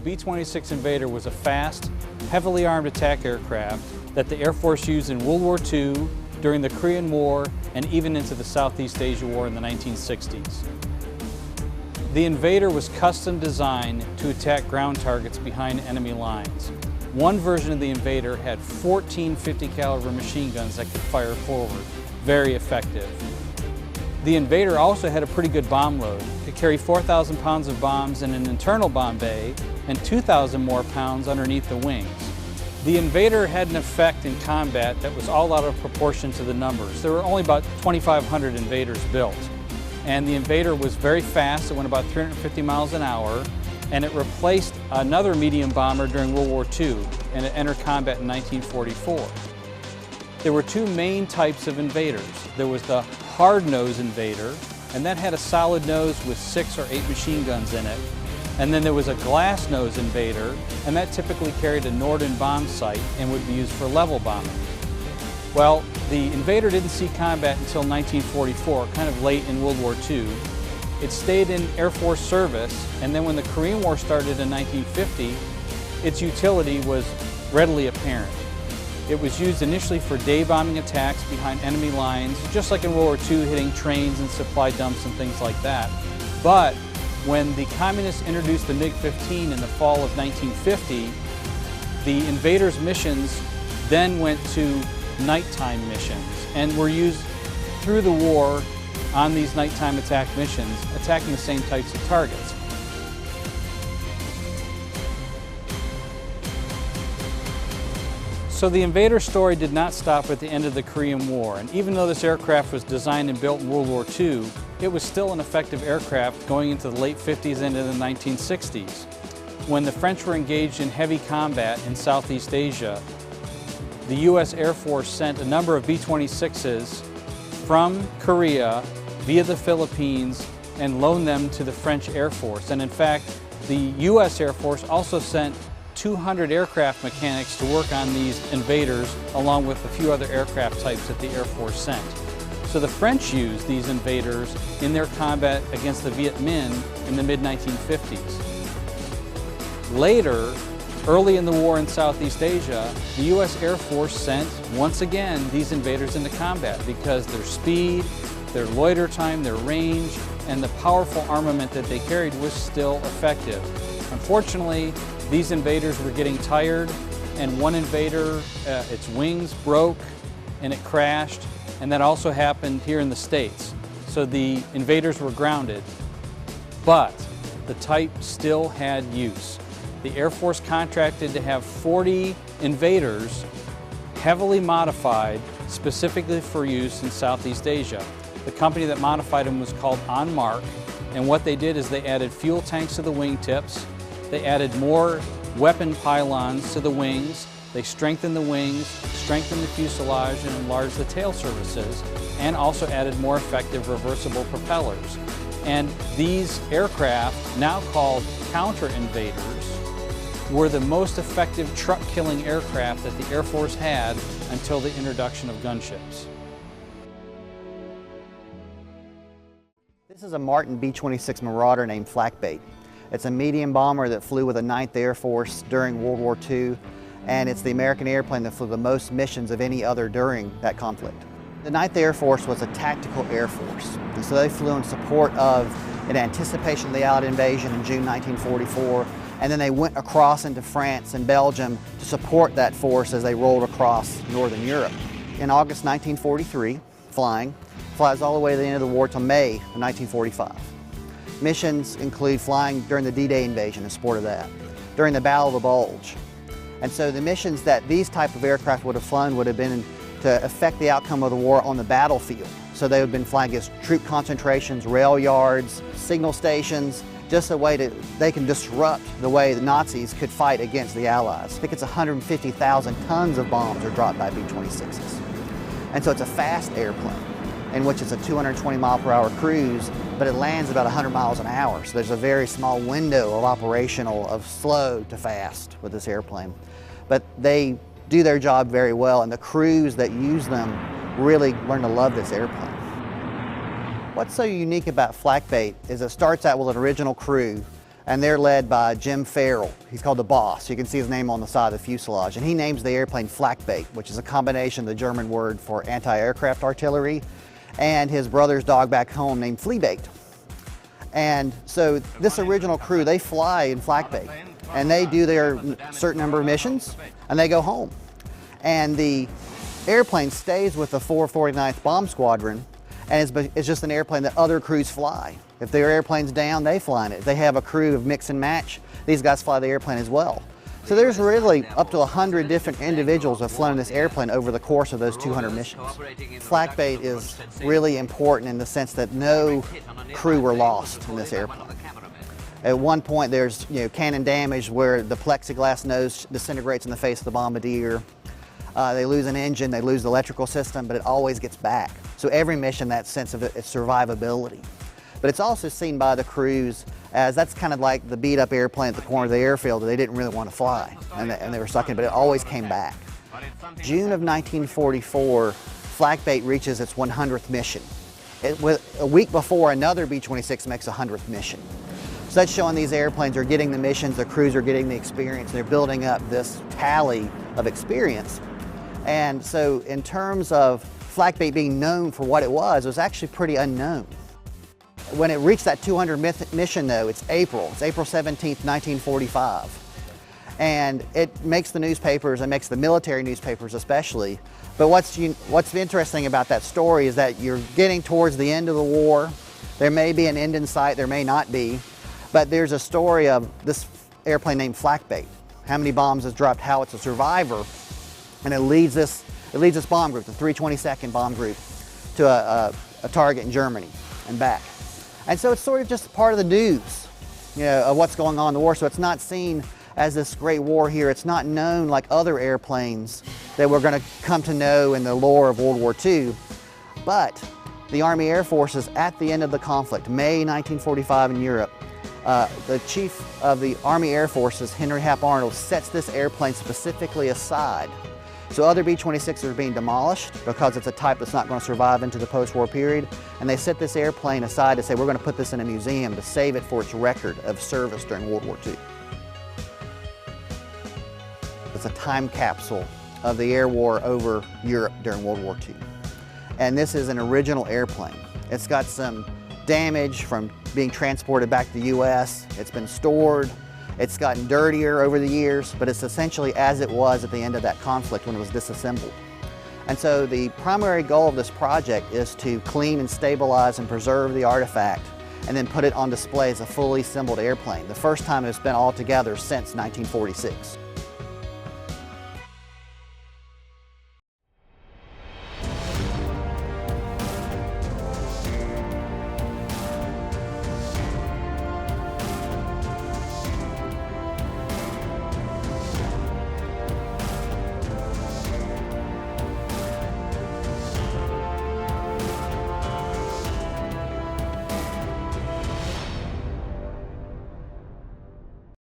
B-26 Invader was a fast, heavily armed attack aircraft that the Air Force used in World War II, during the Korean War, and even into the Southeast Asia War in the 1960s. The Invader was custom designed to attack ground targets behind enemy lines. One version of the Invader had 14 .50 caliber machine guns that could fire forward. Very effective. The Invader also had a pretty good bomb load. It could carry 4,000 pounds of bombs in an internal bomb bay and 2,000 more pounds underneath the wings. The Invader had an effect in combat that was all out of proportion to the numbers. There were only about 2,500 Invaders built. And the Invader was very fast. It went about 350 miles an hour. And it replaced another medium bomber during World War II, and it entered combat in 1944. There were two main types of Invaders. There was the hard-nose Invader, and that had a solid nose with 6 or 8 machine guns in it. And then there was a glass-nose Invader, and that typically carried a Norden bomb sight and would be used for level bombing. Well, the Invader didn't see combat until 1944, kind of late in World War II. It stayed in Air Force service, and then when the Korean War started in 1950, its utility was readily apparent. It was used initially for day bombing attacks behind enemy lines, just like in World War II, hitting trains and supply dumps and things like that. But when the Communists introduced the MiG-15 in the fall of 1950, the Invader's missions then went to nighttime missions and were used through the war on these nighttime attack missions, attacking the same types of targets. So the Invader story did not stop at the end of the Korean War, and even though this aircraft was designed and built in World War II, it was still an effective aircraft going into the late 50s and into the 1960s. When the French were engaged in heavy combat in Southeast Asia, the U.S. Air Force sent a number of B-26s from Korea via the Philippines and loaned them to the French Air Force. And in fact, the U.S. Air Force also sent 200 aircraft mechanics to work on these Invaders, along with a few other aircraft types that the Air Force sent. So the French used these Invaders in their combat against the Viet Minh in the mid-1950s. Later, early in the war in Southeast Asia, the U.S. Air Force sent, once again, these Invaders into combat because their speed, their loiter time, their range, and the powerful armament that they carried was still effective. Unfortunately, these Invaders were getting tired, and one Invader, its wings broke and it crashed, and that also happened here in the States. So the Invaders were grounded, but the type still had use. The Air Force contracted to have 40 Invaders heavily modified specifically for use in Southeast Asia. The company that modified them was called On Mark, and what they did is they added fuel tanks to the wingtips, they added more weapon pylons to the wings, they strengthened the wings, strengthened the fuselage, and enlarged the tail surfaces, and also added more effective reversible propellers. And these aircraft, now called counter-invaders, were the most effective truck-killing aircraft that the Air Force had until the introduction of gunships. This is a Martin B-26 Marauder named Flak. It's a medium bomber that flew with the 9th Air Force during World War II, and it's the American airplane that flew the most missions of any other during that conflict. The 9th Air Force was a tactical air force, and so they flew in support of an anticipation of the Allied invasion in June 1944, and then they went across into France and Belgium to support that force as they rolled across Northern Europe. In August 1943, flies all the way to the end of the war till May of 1945. Missions include flying during the D-Day invasion in support of that, during the Battle of the Bulge. And so the missions that these type of aircraft would have flown would have been to affect the outcome of the war on the battlefield. So they would have been flying against troop concentrations, rail yards, signal stations, just a way that they can disrupt the way the Nazis could fight against the Allies. I think it's 150,000 tons of bombs are dropped by B-26s. And so it's a fast airplane, in which it's a 220-mile-per-hour cruise, but it lands about 100 miles an hour. So there's a very small window of operational of slow to fast with this airplane. But they do their job very well, and the crews that use them really learn to love this airplane. What's so unique about Flak is it starts out with an original crew, and they're led by Jim Farrell. He's called the boss. You can see his name on the side of the fuselage, and he names the airplane Flak, which is a combination of the German word for anti-aircraft artillery, and his brother's dog back home named Flea. And so this original crew, they fly in Flak, and they do their certain number of missions, and they go home. And the airplane stays with the 449th Bomb Squadron, and it's just an airplane that other crews fly. If their airplane's down, they fly in it. If they have a crew of mix and match, these guys fly the airplane as well. So there's really up to 100 different individuals have flown this airplane over the course of those 200 missions. Flak is really important in the sense that no crew were lost in this airplane. At one point there's cannon damage where the plexiglass nose disintegrates in the face of the bombardier. They lose an engine, they lose the electrical system, but it always gets back. So every mission, that sense of its survivability. But it's also seen by the crews as that's kind of like the beat up airplane at the corner of the airfield that they didn't really want to fly, and they were stuck in, but it always came back. June of 1944, Flak reaches its 100th mission. A week before, another B-26 makes a 100th mission. So that's showing these airplanes are getting the missions, the crews are getting the experience, they're building up this tally of experience. And so in terms of Flak being known for what it was actually pretty unknown. When it reached that 200th mission though, it's April 17th, 1945. And it makes the newspapers, it makes the military newspapers especially. But what's interesting about that story is that you're getting towards the end of the war. There may be an end in sight, there may not be. But there's a story of this airplane named Flak, how many bombs it's dropped, how it's a survivor. And it leads this bomb group, the 322nd bomb group, to a target in Germany and back. And so it's sort of just part of the news, of what's going on in the war. So it's not seen as this great war here. It's not known like other airplanes that we're going to come to know in the lore of World War II. But the Army Air Forces at the end of the conflict, May 1945 in Europe, the chief of the Army Air Forces, Henry Hap Arnold, sets this airplane specifically aside. So other B-26s are being demolished because it's a type that's not going to survive into the post-war period. And they set this airplane aside to say, we're going to put this in a museum to save it for its record of service during World War II. It's a time capsule of the air war over Europe during World War II. And this is an original airplane. It's got some damage from being transported back to the US. It's been stored. It's gotten dirtier over the years, but it's essentially as it was at the end of that conflict when it was disassembled. And so the primary goal of this project is to clean and stabilize and preserve the artifact and then put it on display as a fully assembled airplane, the first time it's been all together since 1946.